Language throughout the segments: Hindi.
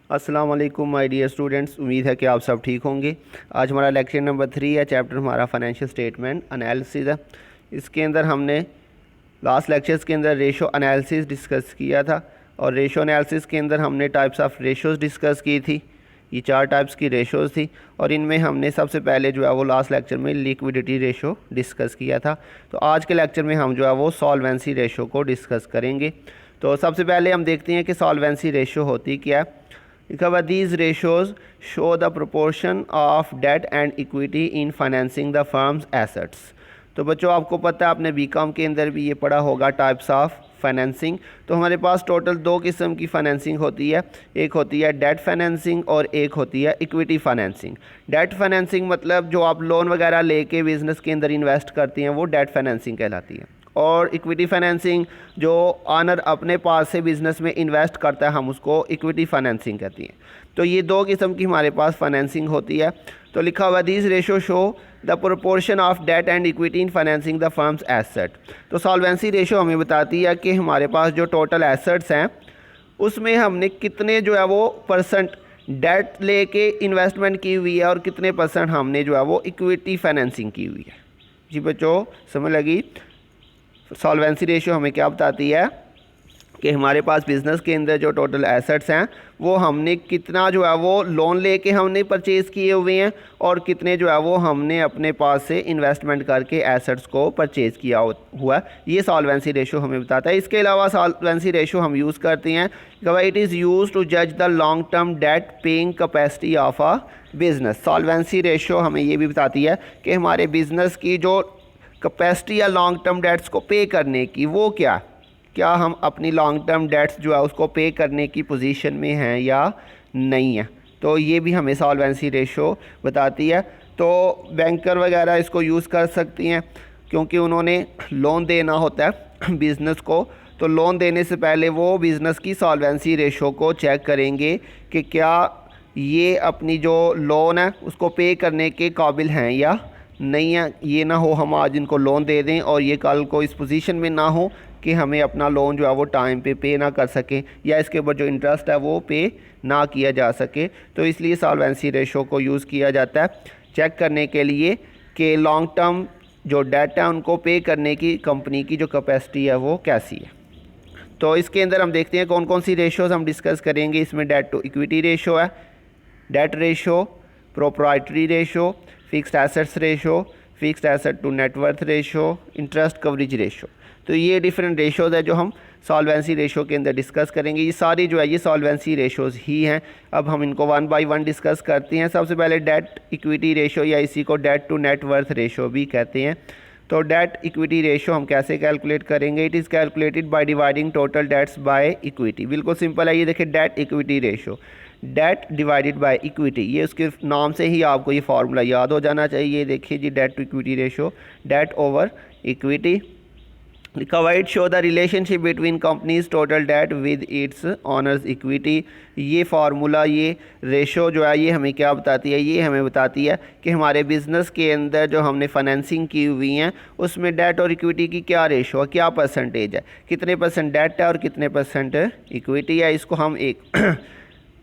अस्सलाम वालेकुम माय डियर स्टूडेंट्स, उम्मीद है कि आप सब ठीक होंगे। आज हमारा लेक्चर नंबर 3 है। चैप्टर हमारा फाइनेंशियल स्टेटमेंट एनालिसिस है। इसके अंदर हमने लास्ट लेक्चर्स के अंदर रेशो एनालिसिस डिस्कस किया था और रेशो एनालिसिस के अंदर हमने टाइप्स ऑफ रेशोज़ डिस्कस की थी। ये 4 टाइप्स की रेशोज़ थी और इनमें हमने सबसे पहले जो है वो लास्ट लेक्चर में लिक्विडिटी रेशो डिस्कस किया था। तो आज के लेक्चर में हम जो है वो सॉल्वेंसी रेशो को डिस्कस करेंगे। तो सबसे पहले हम देखते हैं कि सॉल्वेंसी रेशो होती क्या है। लिखा हुआ these ratios show the proportion of debt and equity in financing the firm's assets. तो बच्चों, आपको पता है, आपने बीकॉम के अंदर भी ये पढ़ा होगा टाइप्स ऑफ फाइनेंसिंग। तो हमारे पास टोटल 2 किस्म की फाइनेंसिंग होती है। एक होती है डेट फाइनेंसिंग और एक होती है इक्विटी फाइनेंसिंग। डेट फाइनेंसिंग मतलब जो आप लोन वगैरह लेके बिज़नेस के अंदर इन्वेस्ट करती हैं वो डेट फाइनेंसिंग कहलाती है। और इक्विटी फाइनेंसिंग जो ऑनर अपने पास से बिज़नेस में इन्वेस्ट करता है हम उसको इक्विटी फाइनेंसिंग कहती हैं। तो ये 2 किस्म की हमारे पास फाइनेंसिंग होती है। तो लिखा हुआ these ratio show the proportion of debt and equity in financing the firm's asset. तो सॉल्वेंसी रेशो हमें बताती है कि हमारे पास जो टोटल एसेट्स हैं उसमें हमने कितने जो है वो परसेंट डेट लेके इन्वेस्टमेंट की हुई है और कितने परसेंट हमने जो है वो इक्विटी फाइनेंसिंग की हुई है। जी बच्चों, समझ लगी? सॉल्वेंसी रेशियो हमें क्या बताती है कि हमारे पास बिज़नेस के अंदर जो टोटल एसेट्स हैं वो हमने कितना जो है वो लोन लेके हमने परचेज़ किए हुए हैं और कितने जो है वो हमने अपने पास से इन्वेस्टमेंट करके एसेट्स को परचेज़ किया हुआ है। ये सॉल्वेंसी रेशियो हमें बताता है। इसके अलावा सॉल्वेंसी रेशियो हम यूज़ करते हैं कि इट इज़ यूज टू जज the long term debt paying capacity of a business. Solvency ratio हमें ये भी बताती है कि हमारे बिज़नेस की जो कैपेसिटी या लॉन्ग टर्म डेट्स को पे करने की वो क्या हम अपनी लॉन्ग टर्म डेट्स जो है उसको पे करने की पोजीशन में हैं या नहीं है। तो ये भी हमें सॉल्वेंसी रेशो बताती है। तो बैंकर वगैरह इसको यूज़ कर सकती हैं क्योंकि उन्होंने लोन देना होता है बिज़नेस को। तो लोन देने से पहले वो बिज़नेस की सॉल्वेंसी रेशो को चेक करेंगे कि क्या ये अपनी जो लोन है उसको पे करने के काबिल हैं या नहीं है। ये ना हो हम आज इनको लोन दे दें और ये कल को इस पोजीशन में ना हो कि हमें अपना लोन जो है वो टाइम पे ना कर सकें या इसके ऊपर जो इंटरेस्ट है वो पे ना किया जा सके। तो इसलिए सॉल्वेंसी रेशो को यूज़ किया जाता है चेक करने के लिए कि लॉन्ग टर्म जो डेट है उनको पे करने की कंपनी की जो कैपेसिटी है वो कैसी है। तो इसके अंदर हम देखते हैं कौन कौन सी रेशोज़ हम डिस्कस करेंगे। इसमें डेट टू इक्विटी रेशो है, debt ratio, proprietary ratio, fixed assets ratio, fixed asset to net worth ratio, interest coverage ratio. तो ये डिफरेंट रेशोज़ है जो हम सॉल्वेंसी रेशो के अंदर डिस्कस करेंगे। ये सारी जो है ये सॉल्वेंसी रेशोज़ ही हैं। अब हम इनको 1 बाय 1 डिस्कस करते हैं। सबसे पहले डेट इक्विटी रेशो या इसी को डेट टू नेटवर्थ रेशो भी कहते हैं। तो डेट इक्विटी रेशो हम कैसे कैलकुलेट करेंगे? It is calculated by dividing total debts by equity. बिल्कुल सिंपल है। ये देखिए date equity ratio, date divided by equity, ये उसके नाम से ही आपको ये फार्मूला याद हो जाना चाहिए। देखिए जी, debt to equity ratio, debt over equity. लिखा हुआ it show the relationship between company's total debt with its owners equity. ये फार्मूला, ये रेशो जो है ये हमें क्या बताती है? ये हमें बताती है कि हमारे बिज़नेस के अंदर जो हमने फाइनेंसिंग की हुई हैं उसमें डेट और इक्विटी की क्या रेशो है, क्या परसेंटेज है, कितने परसेंट डेट है और कितने परसेंट इक्विटी है। इसको हम एक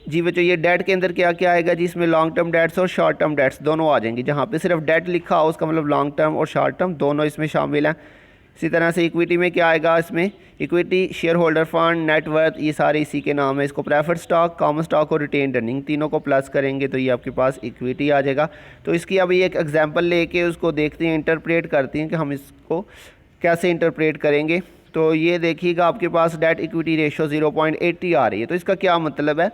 जी बच्चों, ये डेट के अंदर क्या क्या आएगा जी? इसमें लॉन्ग टर्म डेट्स और शॉर्ट टर्म डेट्स दोनों आ जाएंगे। जहाँ पे सिर्फ डेट लिखा हो उसका मतलब लॉन्ग टर्म और शॉर्ट टर्म दोनों इसमें शामिल हैं। इसी तरह से इक्विटी में क्या आएगा? इसमें equity, share holder fund, net worth, ये सारे इसी के नाम है। इसको प्रेफर्ड स्टॉक, कॉमन स्टॉक और रिटेन अर्निंग तीनों को प्लस करेंगे तो ये आपके पास इक्विटी आ जाएगा। तो इसकी अभी एक एग्जांपल लेके उसको देखते हैं, इंटरप्रेट करते हैं कि हम इसको कैसे इंटरप्रेट करेंगे। तो ये देखिएगा आपके पास डेट इक्विटी रेशो 0.80 आ रही है। तो इसका क्या मतलब है?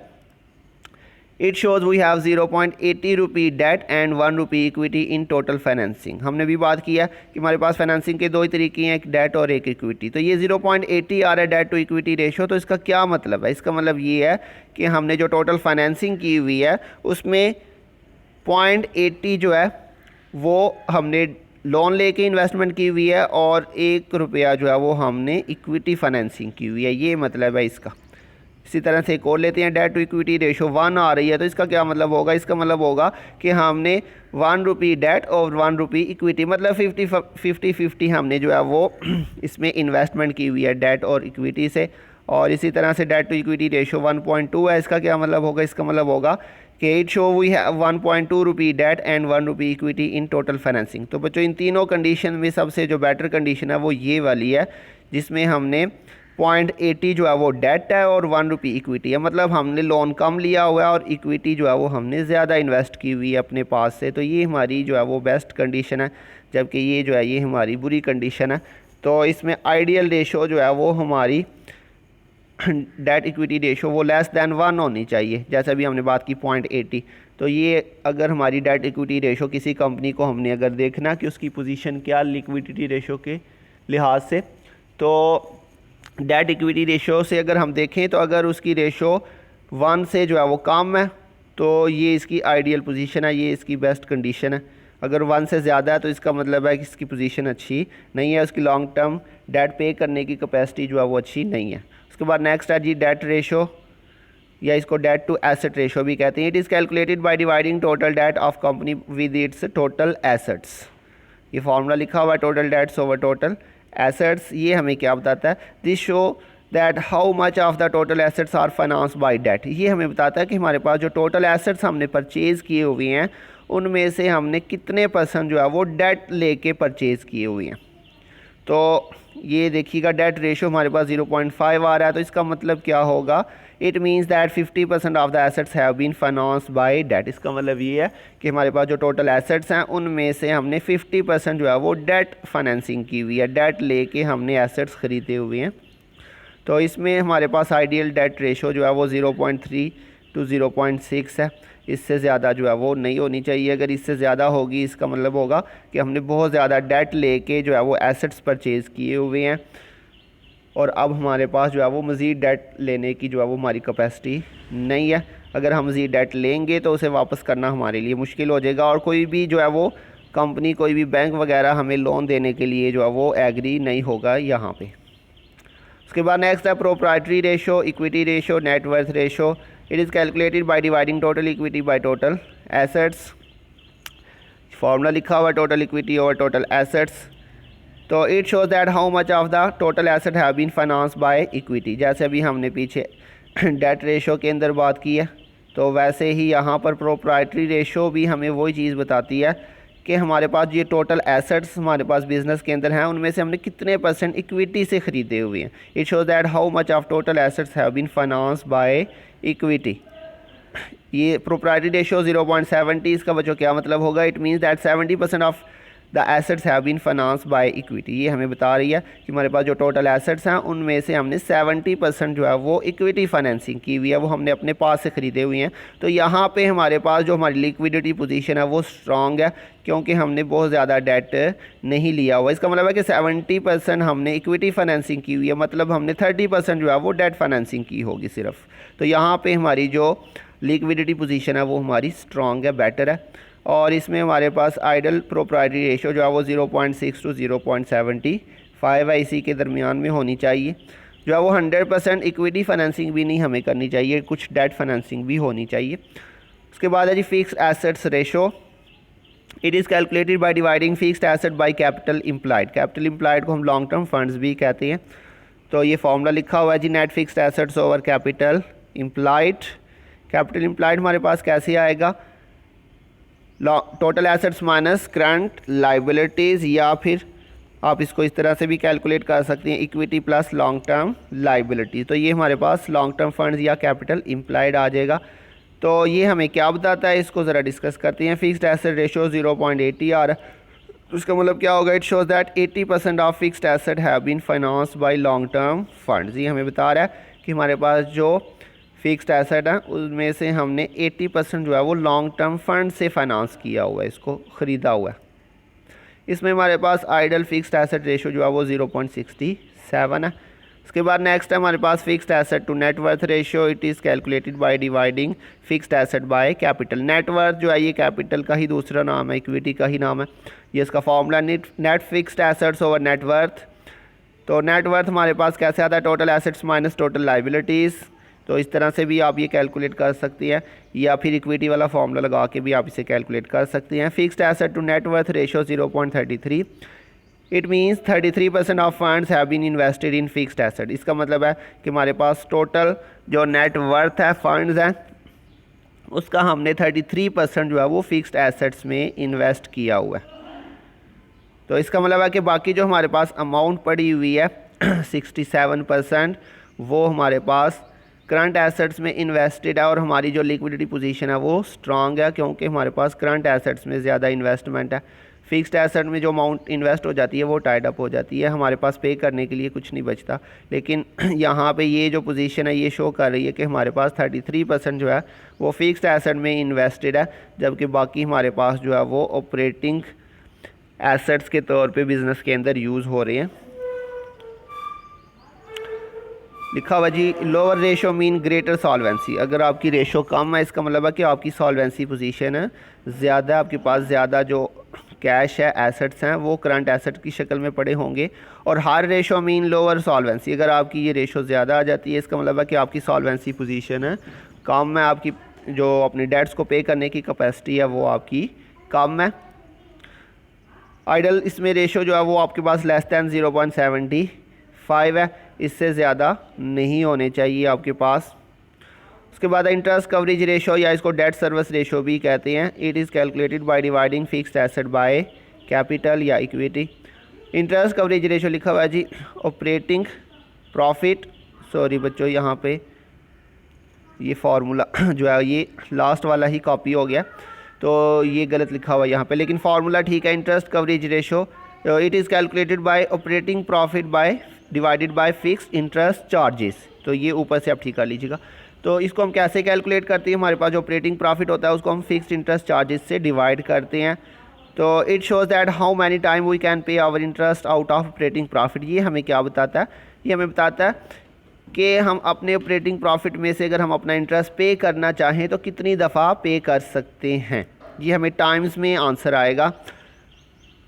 It shows we have 0.80 rupee debt and 1 rupee equity in total financing. हमने भी बात किया कि हमारे पास फाइनेंसिंग के 2 ही तरीके हैं, एक डेट और एक इक्विटी। तो ये 0.80 आ रहा है डेट टू इक्विटी रेशो। तो इसका क्या मतलब है? इसका मतलब ये है कि हमने जो टोटल फाइनेंसिंग की हुई है उसमें 0.80 जो है वो हमने लोन लेके इन्वेस्टमेंट की हुई है और 1 रुपया जो है वो हमने इक्विटी फाइनेंसिंग की हुई है। ये मतलब है इसका। इसी तरह से एक और लेते हैं, डेट टू इक्विटी रेशो 1 आ रही है। तो इसका क्या मतलब होगा? इसका मतलब होगा कि हमने 1 रुपी डेट और 1 रुपी इक्विटी, मतलब 50-50 हमने जो है वो इसमें इन्वेस्टमेंट की हुई है डेट और इक्विटी से। और इसी तरह से डेट टू इक्विटी रेशो 1.2 है। इसका क्या मतलब होगा, इसका मतलब होगा कि it show we have 1.2 rupee debt and 1 rupee equity in total financing. तो बच्चों इन तीनों कंडीशन में सबसे जो बेटर कंडीशन है वो ये वाली है, जिसमें हमने 0.80 जो है वो डेट है और 1 रुपी इक्विटी है। मतलब हमने लोन कम लिया हुआ है और इक्विटी जो है वो हमने ज़्यादा इन्वेस्ट की हुई है अपने पास से। तो ये हमारी जो है वो बेस्ट कंडीशन है, जबकि ये जो है ये हमारी बुरी कंडीशन है। तो इसमें आइडियल रेशो जो है वो हमारी डेट इक्विटी रेशो वो लेस दैन 1 होनी चाहिए, जैसे अभी हमने बात की 0.80। तो ये अगर हमारी डेट इक्विटी रेशो किसी कंपनी को हमने अगर देखना कि उसकी पोजीशन क्या लिक्विडिटी रेशो के लिहाज से, तो डेट इक्विटी रेशो से अगर हम देखें तो अगर उसकी रेशो 1 से जो है वो कम है तो ये इसकी आइडियल पोजीशन है, ये इसकी बेस्ट कंडीशन है। अगर 1 से ज़्यादा है तो इसका मतलब है कि इसकी पोजीशन अच्छी नहीं है, उसकी लॉन्ग टर्म डेट पे करने की कैपेसिटी जो है वो अच्छी नहीं है। उसके बाद नेक्स्ट है जी डेट रेशो, या इसको डेट टू एसेट रेशो भी कहते हैं। It is calculated by dividing total debt of company with its total assets. ये फार्मूला लिखा हुआ है total debts over total assets. ये हमें क्या बताता है, this show that how much of the total assets are finance by debt. ये हमें बताता है कि हमारे पास जो टोटल एसेट्स हमने परचेज़ किए हुए हैं उनमें से हमने कितने % जो है वो डेट लेके परचेज़ किए हुए हैं। तो ये देखिएगा डेट रेशो हमारे पास 0.5 आ रहा है, तो इसका मतलब क्या होगा, it means that 50% of the assets have been finance by debt. इसका मतलब ये है कि हमारे पास जो टोटल एसेट्स हैं उनमें से हमने 50% जो है वो डेट फाइनेंसिंग की हुई है, डेट लेके हमने एसेट्स ख़रीदे हुए हैं। तो इसमें हमारे पास आइडियल डेट रेशो जो है वो 0.3 to 0.6 है, इससे ज़्यादा जो है वो नहीं होनी चाहिए। अगर इससे ज़्यादा होगी इसका मतलब होगा कि हमने बहुत ज़्यादा डेट लेके जो है वो एसेट्स परचेज़ किए हुए हैं और अब हमारे पास जो है वो मज़ीद डेट लेने की जो है वो हमारी कैपेसिटी नहीं है। अगर हम मज़ीद डेट लेंगे तो उसे वापस करना हमारे लिए मुश्किल हो जाएगा और कोई भी जो है वो कंपनी, कोई भी बैंक वगैरह हमें लोन देने के लिए जो है वो एग्री नहीं होगा यहाँ पे। उसके बाद नेक्स्ट है proprietary ratio, equity ratio, net worth ratio. It is calculated by dividing total equity by total assets. Formula लिखा हुआ है total equity over total assets. तो it shows that how much of the total asset have been finance by equity. जैसे अभी हमने पीछे डेट रेशो के अंदर बात की है, तो वैसे ही यहाँ पर प्रोप्राइटरी रेशो भी हमें वही चीज़ बताती है कि हमारे पास ये टोटल एसेट्स हमारे पास बिजनेस के अंदर हैं उनमें से हमने कितने % इक्विटी से ख़रीदे हुए हैं। It shows that how much of total assets have been finance by equity. ये प्रोप्राइटरी रेशो 0.70, इसका बच्चों क्या मतलब होगा, it means that 70% of the assets have been finance by equity. ये हमें बता रही है कि हमारे पास जो टोटल एसेट्स हैं उनमें से हमने 70% जो है वो इक्विटी फाइनेंसिंग की हुई है, वो हमने अपने पास से ख़रीदे हुए हैं। तो यहाँ पे हमारे पास जो हमारी लिक्विडिटी पोजीशन है वो स्ट्रॉन्ग है, क्योंकि हमने बहुत ज़्यादा डेट नहीं लिया हुआ। इसका मतलब है कि 70% हमने इक्विटी फाइनेंसिंग की हुई है, मतलब हमने 30% जो है वो डेट फाइनेंसिंग की होगी सिर्फ। तो यहाँ पर हमारी जो लिक्विडिटी पोजीशन है वो हमारी स्ट्रॉन्ग है, बेटर है। और इसमें हमारे पास आइडल प्रोप्राइटरी रेशो जो है वो 0.6 to 0.75 है, इसी के दरमियान में होनी चाहिए। जो है वो 100% इक्विटी फाइनेंसिंग भी नहीं हमें करनी चाहिए, कुछ डेट फाइनेंसिंग भी होनी चाहिए। उसके बाद है जी fixed assets ratio. It is calculated by dividing fixed asset by capital employed. Capital employed को हम लॉन्ग टर्म फंड्स भी कहते हैं। तो ये फार्मूला लिखा हुआ है जी net fixed assets over capital employed. Capital employed हमारे पास कैसे आएगा, total assets minus current liabilities, या फिर आप इसको इस तरह से भी कैलकुलेट कर सकते हैं equity plus long term liabilities. तो ये हमारे पास लॉन्ग टर्म फंड्स या कैपिटल इम्प्लाइड आ जाएगा। तो ये हमें क्या बताता है, इसको ज़रा डिस्कस करते हैं। फिक्स्ड एसेट रेशो 0.80 आ रहा है, उसका मतलब क्या होगा, it shows that 80% of fixed asset have been finance by long term funds. ये हमें बता रहा है कि हमारे पास जो फिक्स्ड एसेट है उनमें से हमने 80% जो है वो लॉन्ग टर्म फंड से फाइनेंस किया हुआ है, इसको ख़रीदा हुआ है। इसमें हमारे पास आइडल फिक्स्ड एसेट रेशो जो है वो 0.67 है। उसके बाद नेक्स्ट है हमारे पास fixed asset to net worth ratio. It is calculated by dividing fixed asset by capital. Net worth जो है ये कैपिटल का ही दूसरा नाम है, इक्विटी का ही नाम है। ये इसका formula net fixed assets over net worth. तो नेटवर्थ हमारे पास कैसे आता है, total assets minus total liabilities. तो इस तरह से भी आप ये कैलकुलेट कर सकती हैं, या फिर इक्विटी वाला फॉर्मूला लगा के भी आप इसे कैलकुलेट कर सकते हैं। Fixed asset to net worth ratio 0.33। It means 33% of funds have been invested in fixed asset. इसका मतलब है कि हमारे पास टोटल जो नेट वर्थ है फंड्स हैं उसका हमने 33% जो है वो फिक्स्ड एसेट्स में इन्वेस्ट किया हुआ है। तो इसका मतलब है कि बाकी जो हमारे पास अमाउंट पड़ी हुई है 67% वो हमारे पास करंट एसेट्स में इन्वेस्टेड है और हमारी जो लिक्विडिटी पोजीशन है वो स्ट्रांग है क्योंकि हमारे पास करंट एसेट्स में ज़्यादा इन्वेस्टमेंट है। फिक्स्ड एसेट में जो अमाउंट इन्वेस्ट हो जाती है वो टाइड अप हो जाती है, हमारे पास पे करने के लिए कुछ नहीं बचता। लेकिन यहाँ पे ये जो पोजीशन है ये शो कर रही है कि हमारे पास 33% जो है वो फिक्स्ड एसेट में इन्वेस्टेड है, जबकि बाकी हमारे पास जो है वो ऑपरेटिंग एसेट्स के तौर पे बिज़नेस के अंदर यूज़ हो रहे हैं। लिखा हुआ जी lower ratio mean greater solvency. अगर आपकी रेशो कम है इसका मतलब है कि आपकी सॉल्वेंसी पोजीशन है ज़्यादा, आपके पास ज़्यादा जो कैश है एसेट्स हैं वो करंट एसेट की शक्ल में पड़े होंगे। और हार रेशो मीन लोअर सॉल्वेंसी। अगर आपकी ये रेशो ज़्यादा आ जाती है इसका मतलब है कि आपकी सॉल्वेंसी पोजीशन है कम है, आपकी जो अपनी डेट्स को पे करने की कैपेसिटी है वो आपकी कम है। आइडल इसमें रेशो जो है वो आपके पास लेस दैन 0.75 है, इससे ज़्यादा नहीं होने चाहिए आपके पास। उसके बाद इंटरेस्ट कवरेज रेशो या इसको डेट सर्विस रेशो भी कहते हैं। It is calculated by dividing fixed asset by capital या इक्विटी। इंटरेस्ट कवरेज रेशो लिखा हुआ है जी ऑपरेटिंग प्रॉफिट, सॉरी बच्चों यहाँ पे ये फार्मूला जो है ये लास्ट वाला ही कॉपी हो गया तो ये गलत लिखा हुआ है यहाँ पे, लेकिन फार्मूला ठीक है। Interest coverage ratio it is calculated bye operating profit by divided by fixed interest charges. तो ये ऊपर से आप ठीक कर लीजिएगा। तो इसको हम कैसे कैलकुलेट करते हैं, हमारे पास जो ऑपरेटिंग प्रॉफिट होता है उसको हम फिक्स्ड इंटरेस्ट चार्जेस से डिवाइड करते हैं। तो it shows that how many time we can pay our interest out of operating profit. ये हमें क्या बताता है, ये हमें बताता है कि हम अपने ऑपरेटिंग प्रॉफिट में से अगर हम अपना इंटरेस्ट पे करना चाहें तो कितनी दफ़ा पे कर सकते हैं। ये हमें टाइम्स में आंसर आएगा।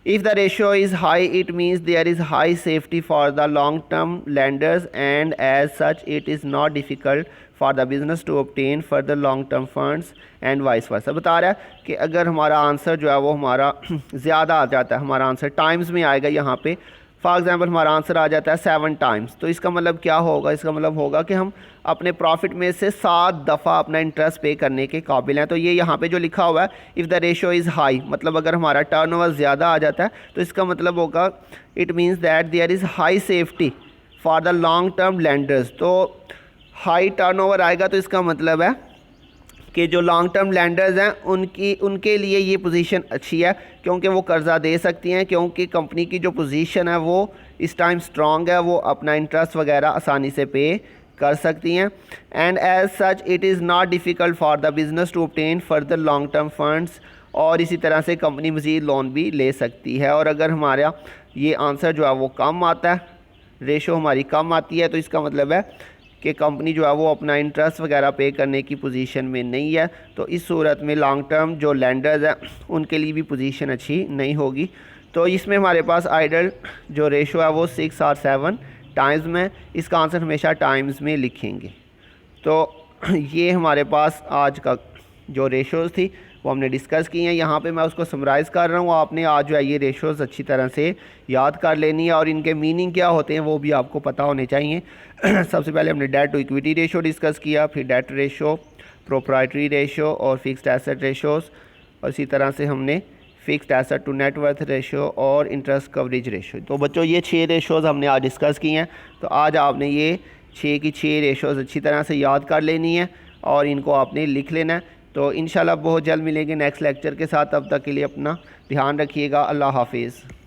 If the ratio is high it means there is high safety for the long term lenders and as such it is not difficult for the business to obtain further long term funds and vice versa. बता रहा है कि अगर हमारा आंसर जो है वो हमारा ज़्यादा आ जाता है, हमारा आंसर टाइम्स में आएगा यहाँ पे। फॉर एग्ज़ाम्पल हमारा आंसर आ जाता है 7 टाइम्स, तो इसका मतलब क्या होगा, इसका मतलब होगा कि हम अपने प्रॉफिट में से 7 दफ़ा अपना इंटरेस्ट पे करने के काबिल हैं। तो ये यहाँ पे जो लिखा हुआ है if the ratio is high, मतलब अगर हमारा टर्नओवर ज़्यादा आ जाता है तो इसका मतलब होगा it means that there is high safety for the long term lenders. तो हाई टर्नओवर आएगा तो इसका मतलब है कि जो लॉन्ग टर्म लैंडर्स हैं उनके लिए ये पोजीशन अच्छी है क्योंकि वो कर्ज़ा दे सकती हैं, क्योंकि कंपनी की जो पोजीशन है वो इस टाइम स्ट्रॉन्ग है, वो अपना इंटरेस्ट वगैरह आसानी से पे कर सकती हैं। And as such it is not difficult for the business to obtain further long term funds. और इसी तरह से कंपनी मज़ीद लोन भी ले सकती है। और अगर हमारा ये आंसर जो है वो कम आता है, रेशो हमारी कम आती है, तो इसका मतलब है कि कंपनी जो है वो अपना इंटरेस्ट वगैरह पे करने की पोजीशन में नहीं है। तो इस सूरत में लॉन्ग टर्म जो लैंडर्स हैं उनके लिए भी पोजीशन अच्छी नहीं होगी। तो इसमें हमारे पास आइडल जो रेशो है वो 6 और 7 टाइम्स में, इसका आंसर हमेशा टाइम्स में लिखेंगे। तो ये हमारे पास आज का जो रेशोज़ थी वो हमने डिस्कस की हैं। यहाँ पे मैं उसको समराइज़ कर रहा हूँ, आपने आज जो है ये रेशोज़ अच्छी तरह से याद कर लेनी है और इनके मीनिंग क्या होते हैं वो भी आपको पता होने चाहिए। सबसे पहले हमने debt to equity ratio discuss किया, फिर डेट रेशो, प्रोप्राइटरी रेशो और फिक्स्ड एसेट रेशोज़, और इसी तरह से हमने fixed asset to net worth ratio और इंटरेस्ट कवरेज रेशो। तो बच्चों ये 6 रेशोज़ हमने आज डिस्कस की हैं। तो आज आपने ये 6 की 6 रेशोज़ अच्छी तरह से याद कर लेनी है और इनको आपने लिख लेना है। तो इंशाल्लाह बहुत जल्द मिलेंगे नेक्स्ट लेक्चर के साथ। तब तक के लिए अपना ध्यान रखिएगा। अल्लाह हाफिज़।